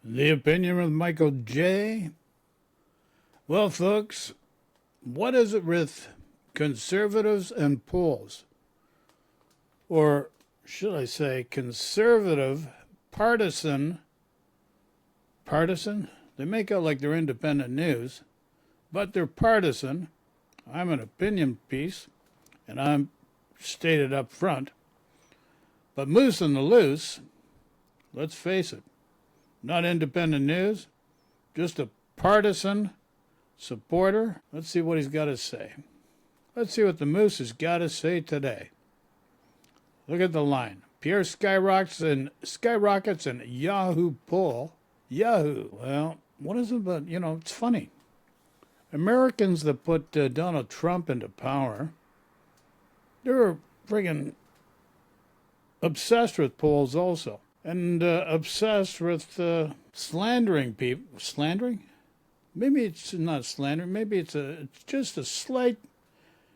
The opinion of Michael J. Well, folks, what is it with conservatives and polls? Or should I say conservative, partisan? They make out like they're independent news, but they're partisan. I'm an opinion piece, and I'm stated up front. But Moose and the Loose, let's face it, not independent news, just a partisan supporter. Let's see what he's got to say. Let's see what the Moose has got to say today. Look at the line. Pierre skyrockets in Yahoo poll. Yahoo. Well, what is it about? It's funny. Americans that put Donald Trump into power, they're friggin' obsessed with polls also. And obsessed with slandering people. Slandering? Maybe it's not slandering. Maybe it's just a slight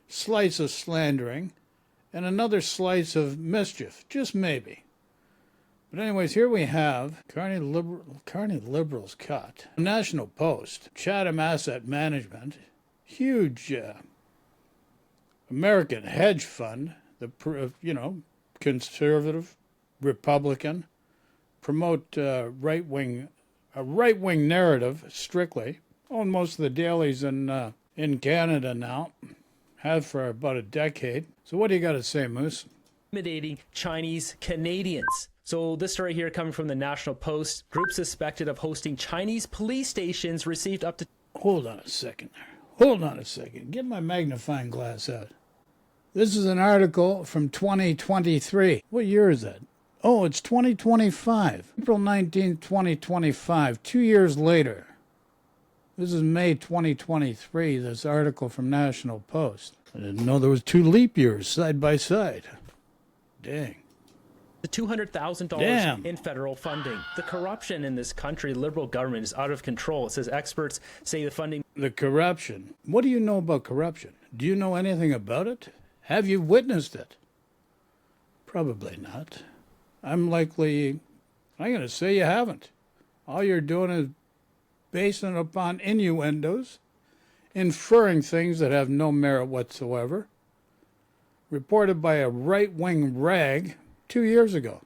slice of slandering and another slice of mischief. Just maybe. But anyways, here we have Carney Liberals cut. National Post, Chatham Asset Management, huge American hedge fund, conservative, Republican, promote a right-wing narrative strictly. Own most of the dailies in Canada now. Have for about a decade. So what do you got to say, Moose? Intimidating Chinese Canadians. So this story here coming from the National Post. Group suspected of hosting Chinese police stations received up to... Hold on a second. Get my magnifying glass out. This is an article from 2023. What year is that? Oh, it's 2025. April 19, 2025. 2 years later. This is May 2023, this article from National Post. I didn't know there was 2 leap years side by side. Dang. The $200,000 in federal funding. The corruption in this country, Liberal government, is out of control. It says experts say the funding... The corruption. What do you know about corruption? Do you know anything about it? Have you witnessed it? Probably not. I'm going to say you haven't. All you're doing is basing it upon innuendos, inferring things that have no merit whatsoever, reported by a right-wing rag 2 years ago.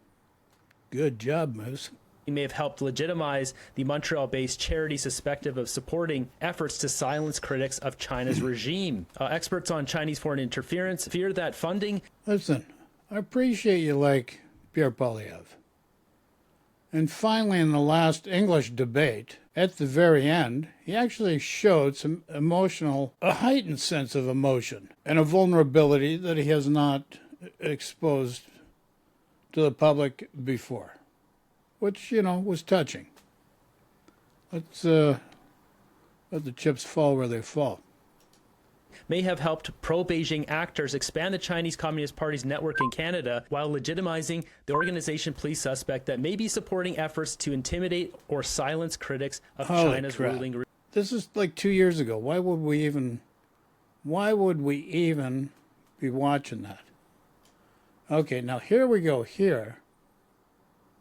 Good job, Moose. He may have helped legitimize the Montreal-based charity suspected of supporting efforts to silence critics of China's regime. Experts on Chinese foreign interference fear that funding... Listen, I appreciate you like Pierre Poilievre. And finally, in the last English debate, at the very end, he actually showed a heightened sense of emotion and a vulnerability that he has not exposed to the public before, which, was touching. Let's let the chips fall where they fall. May have helped pro-Beijing actors expand the Chinese Communist Party's network in Canada while legitimizing the organization police suspect that may be supporting efforts to intimidate or silence critics of China's ruling. This is like 2 years ago. Why would we even be watching that? Okay, now here we go here.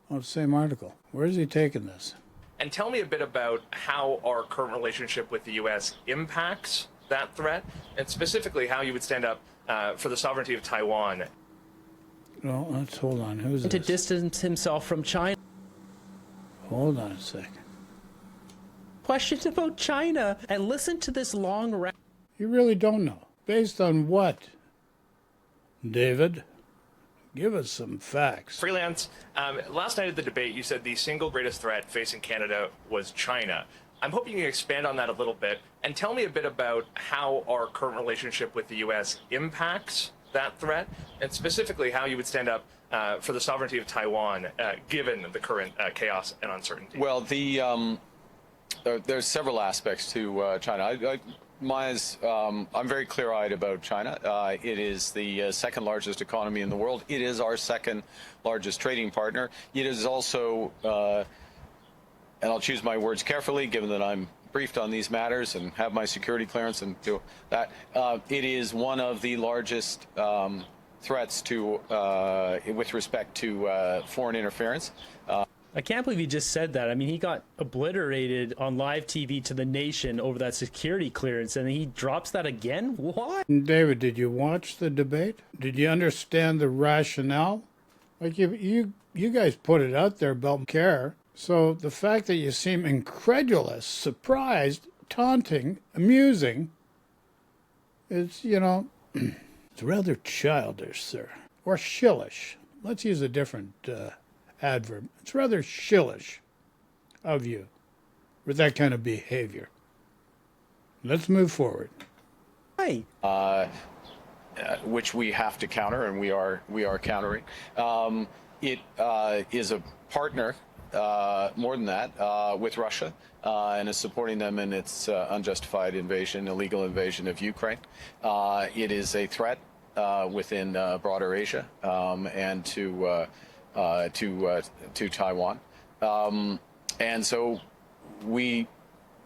Oh, same article. Where is he taking this? And tell me a bit about how our current relationship with the U.S. impacts that threat, and specifically how you would stand up for the sovereignty of Taiwan. Well, let's hold on. Who's this? To distance himself from China. Hold on a second. Questions about China, and listen to this long rant. You really don't know. Based on what? David, give us some facts. Freelance, last night at the debate, you said the single greatest threat facing Canada was China. I'm hoping you can expand on that a little bit and tell me a bit about how our current relationship with the U.S. impacts that threat, and specifically how you would stand up for the sovereignty of Taiwan, given the current chaos and uncertainty. Well, there's several aspects to China. I'm very clear-eyed about China. It is the second largest economy in the world. It is our second largest trading partner. It is also and I'll choose my words carefully, given that I'm briefed on these matters and have my security clearance and do that. It is one of the largest threats to, with respect to foreign interference. I can't believe he just said that. I mean, he got obliterated on live TV to the nation over that security clearance, and he drops that again? What? David, did you watch the debate? Did you understand the rationale? Like you guys put it out there about care. So the fact that you seem incredulous, surprised, taunting, amusing, it's, it's rather childish, sir. Or shillish. Let's use a different adverb. It's rather shillish of you with that kind of behavior. Let's move forward. Hey. Which we have to counter, and we are countering. It is a partner, more than that, with Russia, and is supporting them in its unjustified invasion, illegal invasion of Ukraine. It is a threat within broader Asia and to Taiwan, and so we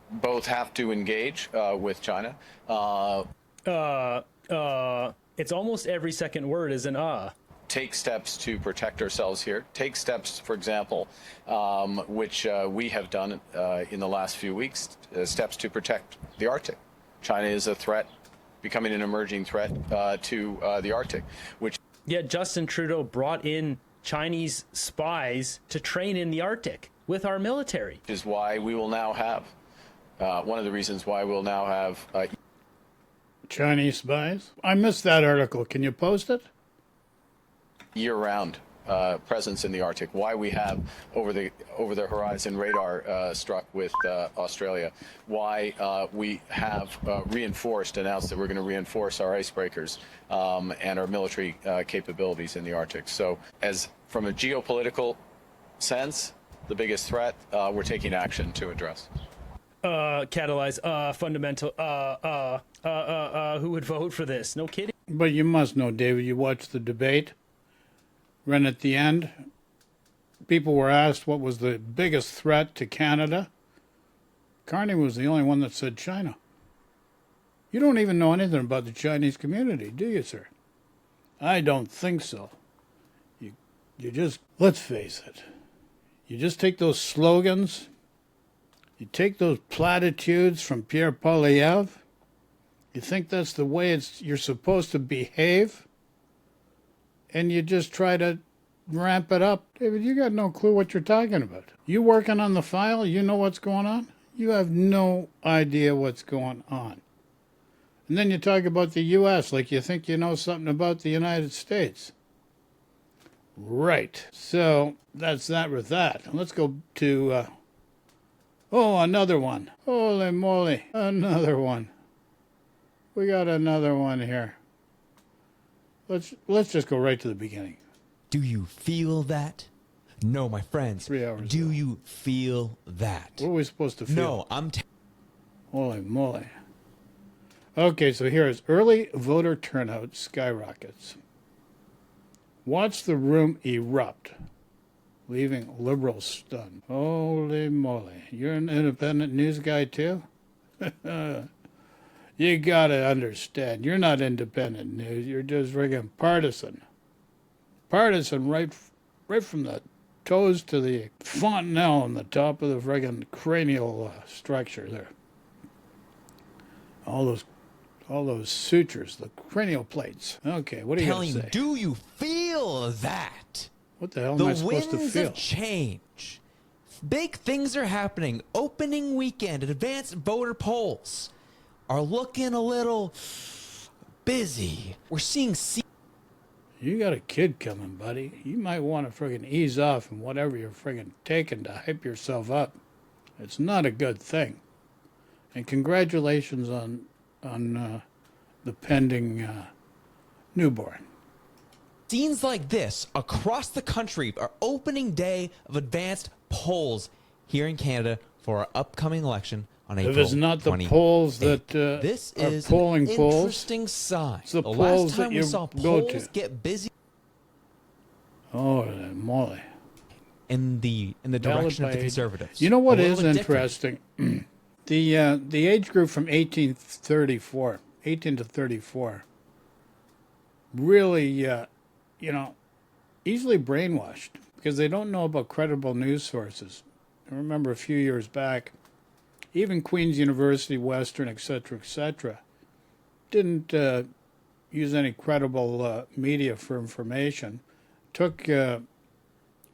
both have to engage with China. It's almost every second word is an Take steps to protect ourselves here. Take steps, for example, which we have done in the last few weeks, steps to protect the Arctic. China is a threat, becoming an emerging threat to the Arctic, which... Yet Justin Trudeau brought in Chinese spies to train in the Arctic with our military. is why we will now have, one of the reasons why we'll now have... Chinese spies? I missed that article. Can you post it? year-round presence in the Arctic. Why we have over the horizon radar struck with Australia. Why we have announced that we're going to reinforce our icebreakers and our military capabilities in the Arctic. So, as from a geopolitical sense, the biggest threat we're taking action to address. Catalyze, fundamental, who would vote for this? No kidding. But you must know, David, you watched the debate. Right at the end, people were asked what was the biggest threat to Canada. Carney was the only one that said China. You don't even know anything about the Chinese community, do you, sir? I don't think so. You just, let's face it, you just take those slogans, you take those platitudes from Pierre Poilievre, you think that's the way you're supposed to behave, and you just try to ramp it up. David, you got no clue what you're talking about. You working on the file, you know what's going on? You have no idea what's going on. And then you talk about the U.S. like you think you know something about the United States. Right. So that's that with that. Let's go to, another one. Holy moly, another one. We got another one here. Let's just go right to the beginning. Do you feel that? No, my friends. 3 hours Do ago. you feel that? What are we supposed to feel? No, Holy moly. Okay, so here is early voter turnout skyrockets. Watch the room erupt, leaving liberals stunned. Holy moly. You're an independent news guy too? You gotta understand, you're not independent news, you're just friggin' partisan. Partisan right from the toes to the fontanelle on the top of the friggin' cranial structure there. All those sutures, the cranial plates. Okay, what do you telling gotta you, say? do you feel that? What the hell am I supposed to winds feel? of change. Big things are happening. Opening weekend, advanced voter polls are looking a little busy. We're seeing... You got a kid coming, buddy. You might want to friggin' ease off and whatever you're friggin' taking to hype yourself up. It's not a good thing. And congratulations on the pending newborn. Scenes like this across the country are opening day of advanced polls here in Canada for our upcoming election on April 28th. If it's not the polls that This are is polling an polls, interesting sign. it's the last polls that time you we saw go polls to. get busy holy moly. in the direction of the Ballot by age. Conservatives. You know what A is little bit different. interesting? The age group from 18 to 34, really, easily brainwashed. because they don't know about credible news sources. I remember a few years back, even Queen's University, Western, etc., didn't use any credible media for information. Took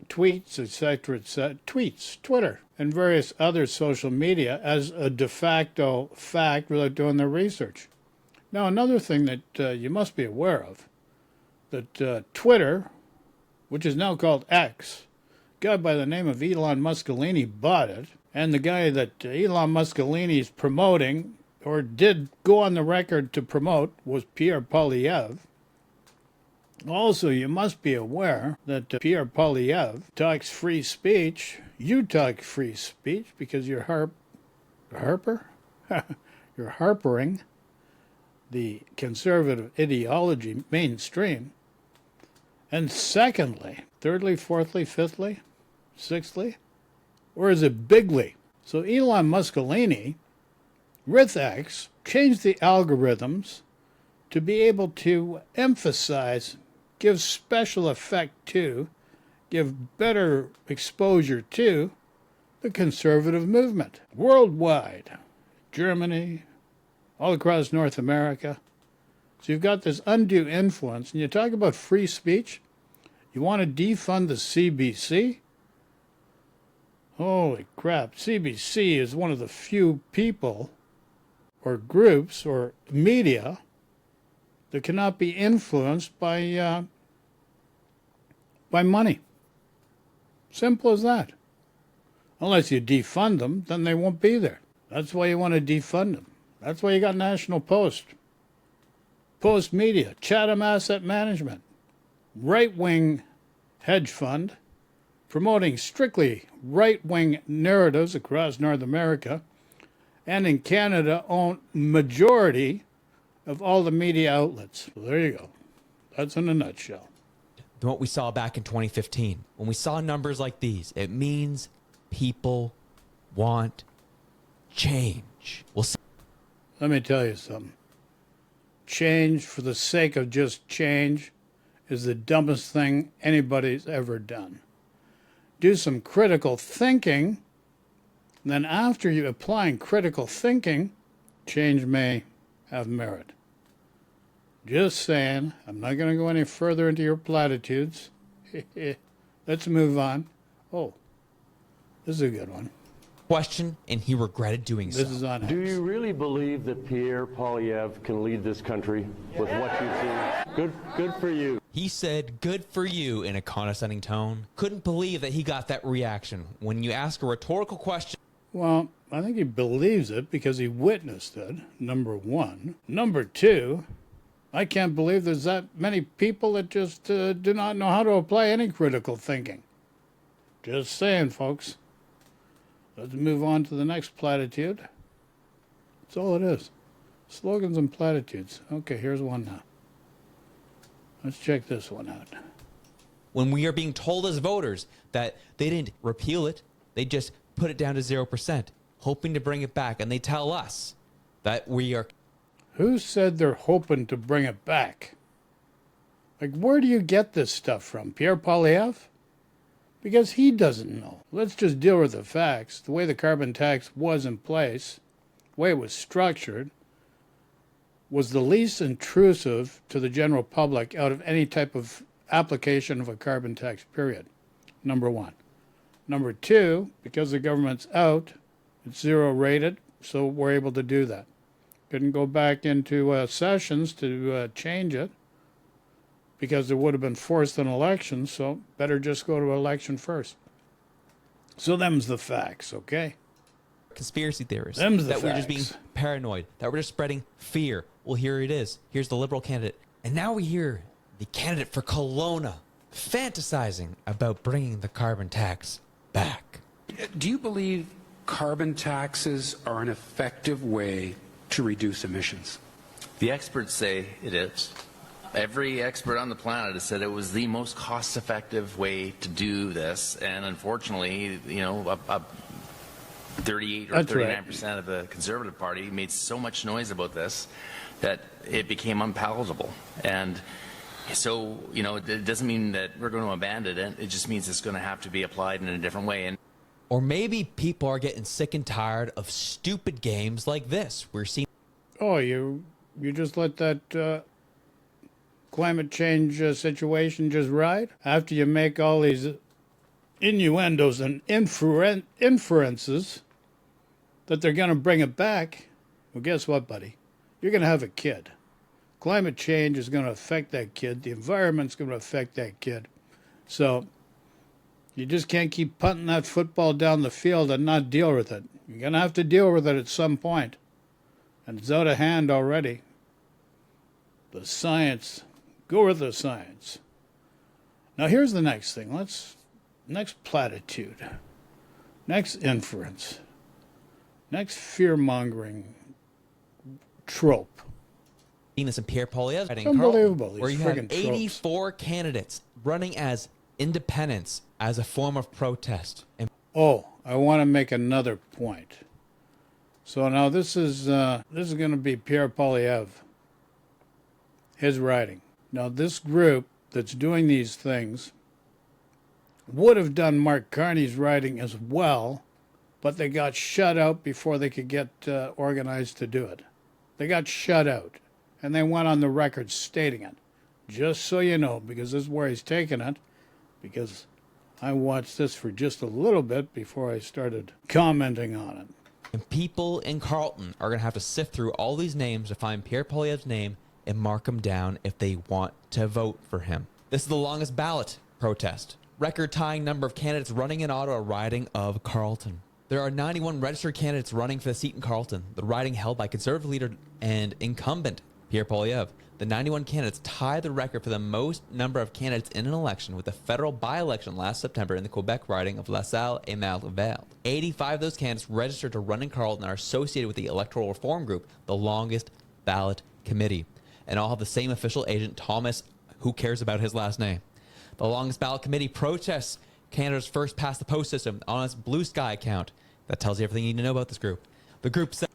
tweets, etc., tweets, Twitter, and various other social media as a de facto fact without doing their research. Now, another thing that you must be aware of, that Twitter, which is now called X, a guy by the name of Elon Muscolini bought it, and the guy that Elon Muscolini is promoting, or did go on the record to promote, was Pierre Poilievre. Also, you must be aware that Pierre Poilievre talks free speech. You talk free speech because you're harper? You're harpering the conservative ideology mainstream. And secondly, thirdly, fourthly, fifthly, sixthly, or is it bigly? So Elon Muscolini, with X, changed the algorithms to be able to emphasize, give special effect to, give better exposure to the conservative movement worldwide, Germany, all across North America. So you've got this undue influence, and you talk about free speech. You want to defund the CBC? Holy crap, CBC is one of the few people or groups or media that cannot be influenced by money. Simple as that. Unless you defund them, then they won't be there. That's why you want to defund them. That's why you got National Post, Post Media, Chatham Asset Management, right-wing hedge fund, promoting strictly right-wing narratives across North America, and in Canada own majority of all the media outlets. So there you go. That's in a nutshell. Than what we saw back in 2015. When we saw numbers like these, it means people want change. We'll see. Let me tell you something. Change for the sake of just change is the dumbest thing anybody's ever done. Do some critical thinking, and then after you applying critical thinking, change may have merit. Just saying, I'm not going to go any further into your platitudes. Let's move on. Oh, this is a good one. Question, and he regretted doing so. This is on Do X. you really believe that Pierre Poilievre can lead this country with what you've seen? Good for you. He said, good for you, in a condescending tone. Couldn't believe that he got that reaction. When you ask a rhetorical question, Well, I think he believes it because he witnessed it, number one. Number two, I can't believe there's that many people that just do not know how to apply any critical thinking. Just saying, folks. Let's move on to the next platitude. That's all it is. Slogans and platitudes. Okay, here's one now. Let's check this one out. when we are being told as voters that they didn't repeal it, they just put it down to 0%, hoping to bring it back, and they tell us that we are... Who said they're hoping to bring it back? Like, where do you get this stuff from? Pierre Poilievre? Because he doesn't know. Let's just deal with the facts. The way the carbon tax was in place, the way it was structured, was the least intrusive to the general public out of any type of application of a carbon tax, period. Number one. Number two, because the government's out, it's zero rated, so we're able to do that. Couldn't go back into sessions to change it because there would have been forced an election, so better just go to election first. So them's the facts, okay? Conspiracy theorists. Them's the that we're just being facts. paranoid, that we're just spreading fear. Well, here it is. Here's the Liberal candidate. And now we hear the candidate for Kelowna fantasizing about bringing the carbon tax back. Do you believe carbon taxes are an effective way to reduce emissions? The experts say it is. Every expert on the planet has said it was the most cost-effective way to do this, and unfortunately, 38 or That's 39% of the Conservative Party made so much noise about this that it became unpalatable. And So, it doesn't mean that we're going to abandon it. It just means it's going to have to be applied in a different way. And Or maybe people are getting sick and tired of stupid games like this. We're seeing. Oh, you just let that climate change situation just ride? After you make all these innuendos and inferences that they're going to bring it back, well, guess what, buddy? You're going to have a kid. Climate change is going to affect that kid. The environment's going to affect that kid. So you just can't keep punting that football down the field and not deal with it. You're going to have to deal with it at some point. And it's out of hand already. The science. Go with the science. Now here's the next thing. Next platitude. Next inference. Next fear-mongering trope. Seen this in Pierre Poilievre's riding, Unbelievable, Carleton, where these you have friggin' 84 candidates running as independents as a form of protest. And Oh, I want to make another point. So now this is going to be Pierre Poilievre, his writing. Now this group that's doing these things would have done Mark Carney's writing as well, but they got shut out before they could get organized to do it. They got shut out, and they went on the record stating it. Just so you know, because this is where he's taking it, because I watched this for just a little bit before I started commenting on it. And people in Carleton are going to have to sift through all these names to find Pierre Poilievre's name and mark him down if they want to vote for him. This is the longest ballot protest. Record-tying number of candidates running in Ottawa riding of Carleton. There are 91 registered candidates running for the seat in Carleton, the riding held by Conservative leader and incumbent Pierre Poilievre. The 91 candidates tie the record for the most number of candidates in an election with the federal by-election last September in the Quebec riding of La Salle et Malverne. 85 of those candidates registered to run in Carleton are associated with the Electoral Reform Group, the longest ballot committee, and all have the same official agent, Thomas, who cares about his last name. The longest ballot committee protests Canada's first past the post system on its Blue Sky account. That tells you everything you need to know about this group. The group said,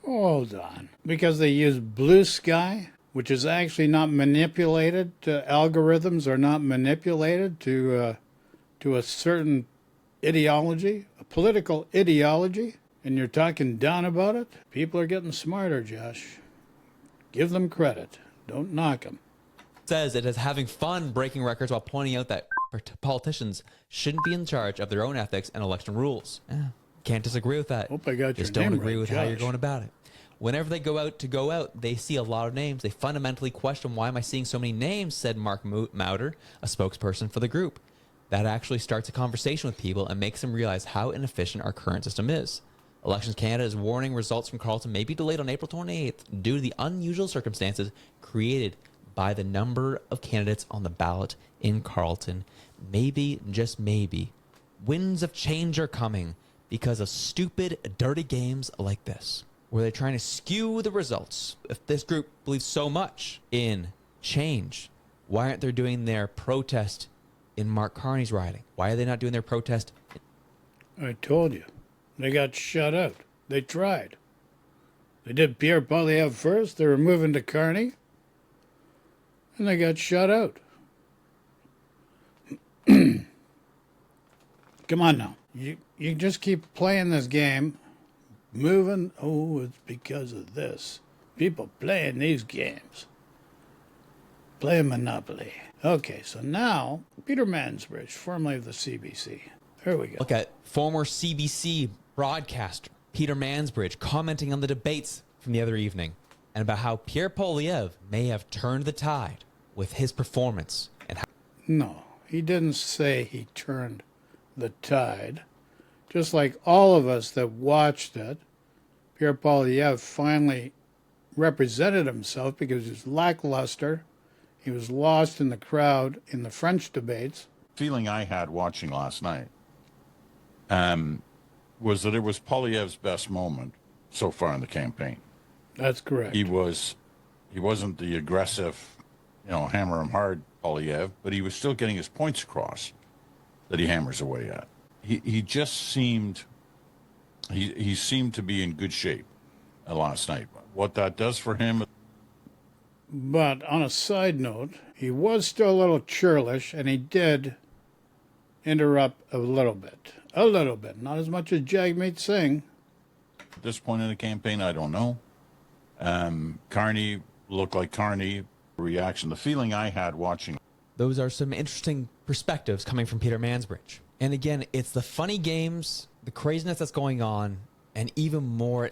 Hold on. Because they use Blue Sky, which is actually not manipulated, algorithms are not manipulated to a certain ideology, a political ideology, and you're talking down about it? People are getting smarter, Josh. Give them credit. Don't knock them. says it is having fun breaking records while pointing out that politicians shouldn't be in charge of their own ethics and election rules. Can't disagree with that. Hope I got Just your don't name agree right, with how you're Josh. going about it. Whenever they go out, they see a lot of names. They fundamentally question, why am I seeing so many names, said Mark Mauder, a spokesperson for the group. That actually starts a conversation with people and makes them realize how inefficient our current system is. Elections Canada is warning results from Carleton may be delayed on April 28th due to the unusual circumstances created by the number of candidates on the ballot in Carleton. Maybe, just maybe, winds of change are coming because of stupid, dirty games like this, where they're trying to skew the results. If this group believes so much in change, why aren't they doing their protest in Mark Carney's riding? Why are they not doing their protest? I told you. They got shut out. They tried. They did Pierre Poilievre first. They were moving to Carney. And they got shut out. Come on now. You just keep playing this game. Moving. Oh, it's because of this. People playing these games. Playing Monopoly. Okay, so now, Peter Mansbridge, formerly of the CBC. Here we go. Look at former CBC broadcaster Peter Mansbridge commenting on the debates from the other evening and about how Pierre Poilievre may have turned the tide with his performance and how. No, he didn't say he turned the tide. Just like all of us that watched it, Pierre Poilievre finally represented himself because he was lackluster. He was lost in the crowd in the French debates. Feeling I had watching last night was that it was Poilievre's best moment so far in the campaign. That's correct. He wasn't the aggressive, hammer him hard Poilievre, but he was still getting his points across that he hammers away at. He just seemed he seemed to be in good shape last night. What that does for him. But on a side note, he was still a little churlish, and he did interrupt a little bit. A little bit. Not as much as Jagmeet Singh. At this point in the campaign, I don't know. Carney looked like Carney. Reaction, the feeling I had watching. Those are some interesting perspectives coming from Peter Mansbridge. And again, it's the funny games, the craziness that's going on, and even more.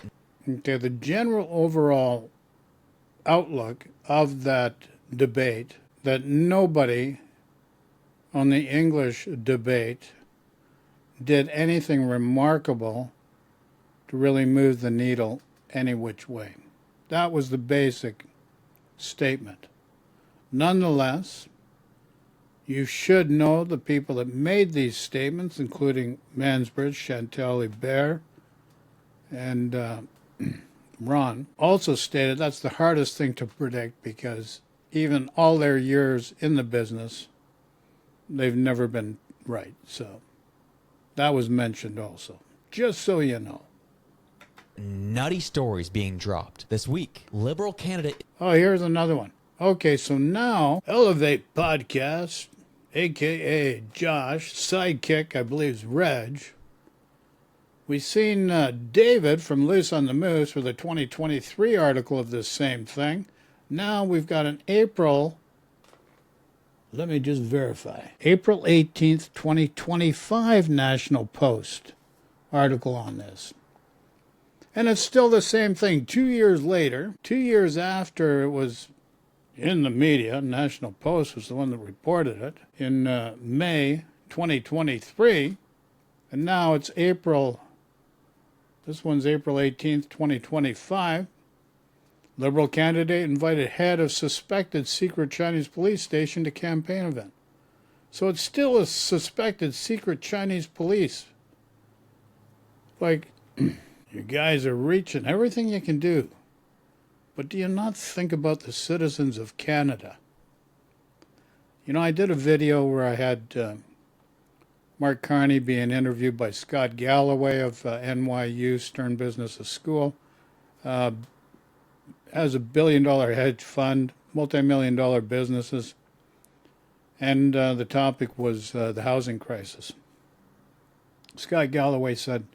Okay, the general overall outlook of that debate, that nobody on the English debate did anything remarkable to really move the needle any which way. That was the basic statement. Nonetheless, you should know the people that made these statements, including Mansbridge, Chantal Hébert, and Ron, also stated that's the hardest thing to predict because even all their years in the business, they've never been right. So that was mentioned also, just so you know. Nutty stories being dropped this week. Liberal candidate. Oh, here's another one. Okay, so now Elevate Podcast, a.k.a. Josh, sidekick, I believe is Reg. We've seen David from Loose on the Moose with a 2023 article of this same thing. Now we've got an April, let me just verify, April 18th, 2025 National Post article on this. And it's still the same thing 2 years later, 2 years after it was in the media. National Post was the one that reported it in May 2023. And now it's April, this one's April 18th, 2025. Liberal candidate invited head of suspected secret Chinese police station to campaign event. So it's still a suspected secret Chinese police. Like, you guys are reaching everything you can do. But do you not think about the citizens of Canada? You know, I did a video where I had Mark Carney being interviewed by Scott Galloway of NYU Stern Business School. Has a $1 billion hedge fund, multi-million-dollar businesses. And the topic was the housing crisis. Scott Galloway said,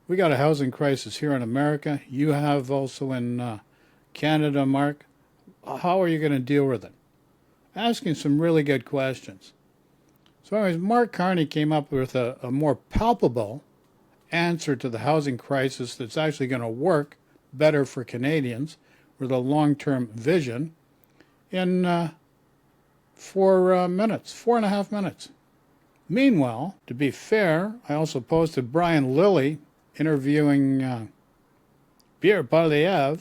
we got a housing crisis here in America. You have also in Canada, Mark. How are you going to deal with it? Asking some really good questions. So anyways, Mark Carney came up with a more palpable answer to the housing crisis that's actually going to work better for Canadians with a long-term vision in 4 minutes, 4.5 minutes. Meanwhile, to be fair, I also posted Brian Lilly interviewing Pierre Poilievre,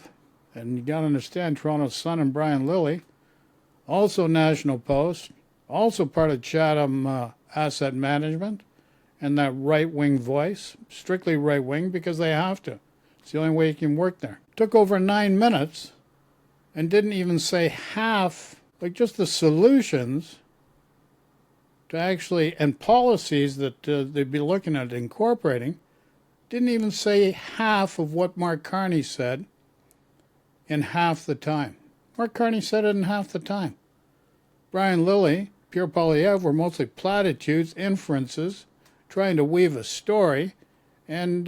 and you got to understand Toronto Sun and Brian Lilly, also National Post, also part of Chatham Asset Management, and that right-wing voice, strictly right-wing because they have to. It's the only way you can work there. Took over 9 minutes and didn't even say half, like just the solutions to actually, and policies that they'd be looking at incorporating, didn't even say half of what Mark Carney said in half the time. Mark Carney said it in half the time. Brian Lilly, Pierre Poilievre were mostly platitudes, inferences, trying to weave a story, and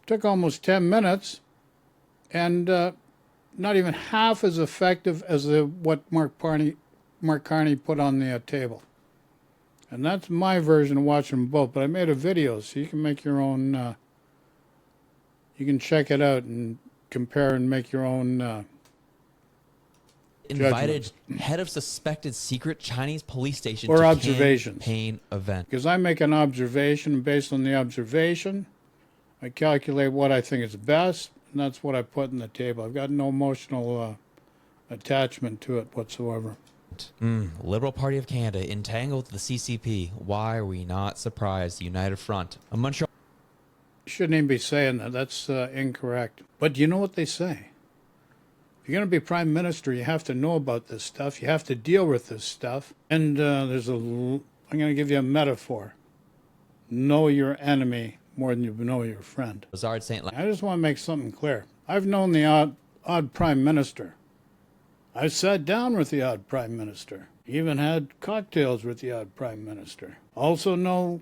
took almost 10 minutes, and not even half as effective as what Mark Carney put on the table. And that's my version of watching them both. But I made a video, so you can make your own, you can check it out and compare and make your own invited head of suspected secret Chinese police station or to observations. Campaign event. Because I make an observation, and based on the observation, I calculate what I think is best, and that's what I put in the table. I've got no emotional attachment to it whatsoever. Liberal Party of Canada entangled with the CCP. Why are we not surprised? United Front. A Montreal. Shouldn't even be saying that. That's incorrect. But you know what they say? If you're going to be prime minister, you have to know about this stuff. You have to deal with this stuff. And I'm going to give you a metaphor. Know your enemy more than you know your friend. Lazard St. I just want to make something clear. I've known the odd prime minister. I sat down with the odd prime minister, even had cocktails with the odd prime minister. Also know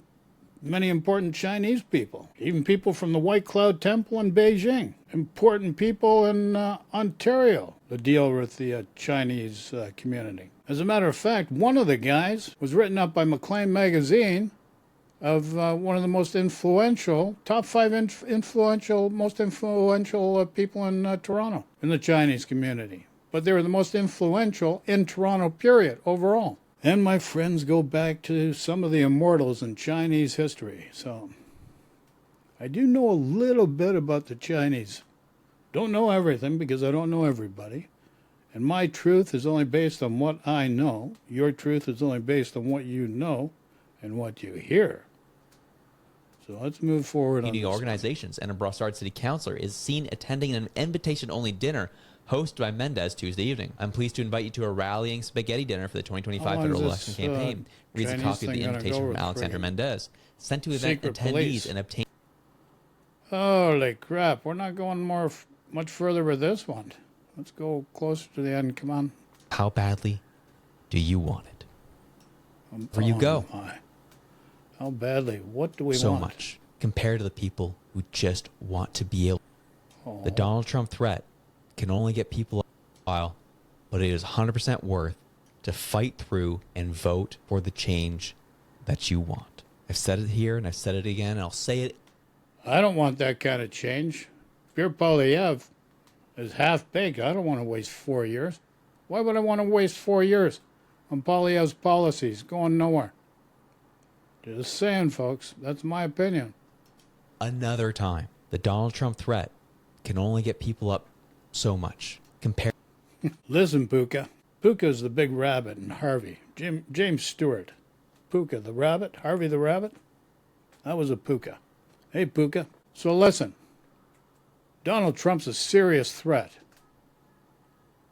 many important Chinese people, even people from the White Cloud Temple in Beijing, important people in Ontario that deal with the Chinese community. As a matter of fact, one of the guys was written up by Maclean magazine of one of the most influential, top 5 most influential people in Toronto, in the Chinese community. But they were the most influential in Toronto, period, overall. And my friends go back to some of the immortals in Chinese history. So I do know a little bit about the Chinese. Don't know everything because I don't know everybody. And my truth is only based on what I know. Your truth is only based on what you know and what you hear. So let's move forward on Community this organizations and a Brossard City Councillor is seen attending an invitation-only dinner hosted by Mendez Tuesday evening. I'm pleased to invite you to a rallying spaghetti dinner for the 2025 federal election campaign. Reads a copy of the invitation from Alexander Mendez. Sent to event attendees police. and obtain. Holy crap, we're not going much further with this one. Let's go closer to the end, come on. How badly do you want it? Where you go. How badly? What do we So want? much compared to the people who just want to be able. The Donald Trump threat can only get people a while, but it is 100% worth to fight through and vote for the change that you want. I've said it here and I've said it again and I'll say it. I don't want that kind of change. Pierre Poilievre is half-baked. I don't want to waste 4 years. Why would I want to waste 4 years on Poilievre's policies going nowhere? Just saying, folks. That's my opinion. Another time, the Donald Trump threat can only get people up so much. Compare. Listen, Puka. Puka's the big rabbit in Harvey. James Stewart. Puka the rabbit. Harvey the rabbit. That was a Puka. Hey, Puka. So listen. Donald Trump's a serious threat.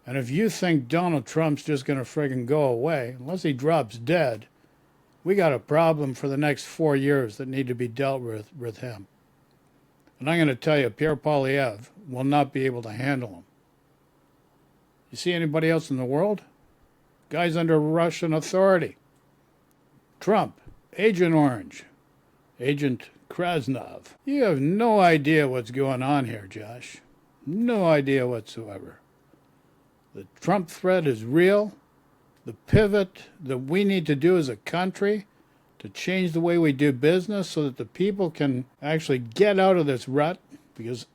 And if you think Donald Trump's just going to friggin' go away, unless he drops dead, we got a problem for the next 4 years that need to be dealt with him. And I'm going to tell you, Pierre Poilievre will not be able to handle him. You see anybody else in the world? Guy's under Russian authority. Trump, Agent Orange, Agent Krasnov. You have no idea what's going on here, Josh. No idea whatsoever. The Trump threat is real. The pivot that we need to do as a country to change the way we do business so that the people can actually get out of this rut, because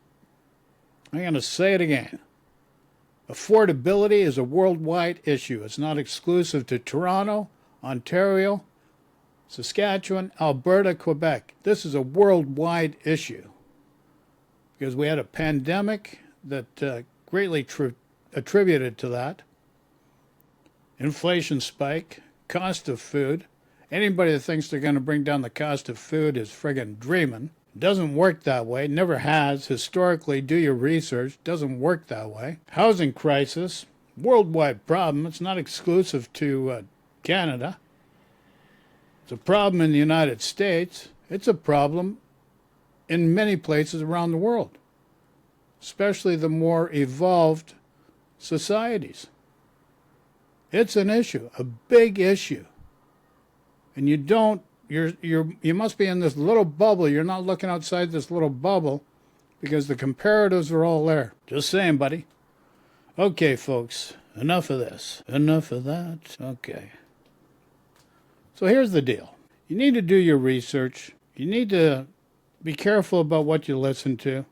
I'm going to say it again. Affordability is a worldwide issue. It's not exclusive to Toronto, Ontario, Saskatchewan, Alberta, Quebec. This is a worldwide issue because we had a pandemic that greatly attributed to that. Inflation spike, cost of food. Anybody that thinks they're going to bring down the cost of food is friggin' dreaming. Doesn't work that way. Never has. Historically, do your research. Doesn't work that way. Housing crisis, worldwide problem. It's not exclusive to Canada. It's a problem in the United States. It's a problem in many places around the world, especially the more evolved societies. It's an issue, a big issue. And you must be in this little bubble. You're not looking outside this little bubble because the comparatives are all there. Just saying, buddy. Okay, folks, enough of this. Enough of that. Okay. So here's the deal. You need to do your research. You need to be careful about what you listen to.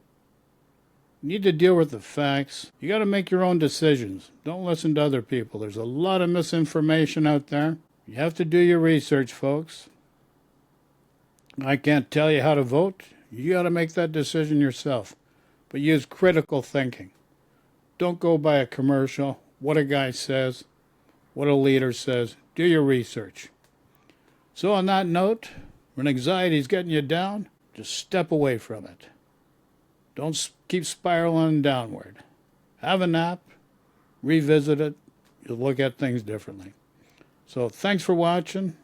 You need to deal with the facts. You got to make your own decisions. Don't listen to other people. There's a lot of misinformation out there. You have to do your research, folks. I can't tell you how to vote. You got to make that decision yourself. But use critical thinking. Don't go by a commercial, what a guy says, what a leader says. Do your research. So on that note, when anxiety's getting you down, just step away from it. Don't keep spiraling downward. Have a nap, revisit it. You'll look at things differently. So thanks for watching.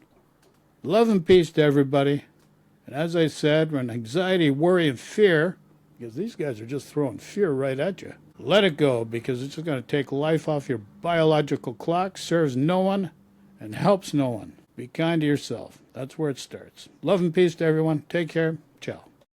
Love and peace to everybody. And as I said, when anxiety, worry, and fear, because these guys are just throwing fear right at you. Let it go, because it's going to take life off your biological clock, serves no one, and helps no one. Be kind to yourself. That's where it starts. Love and peace to everyone. Take care. Ciao.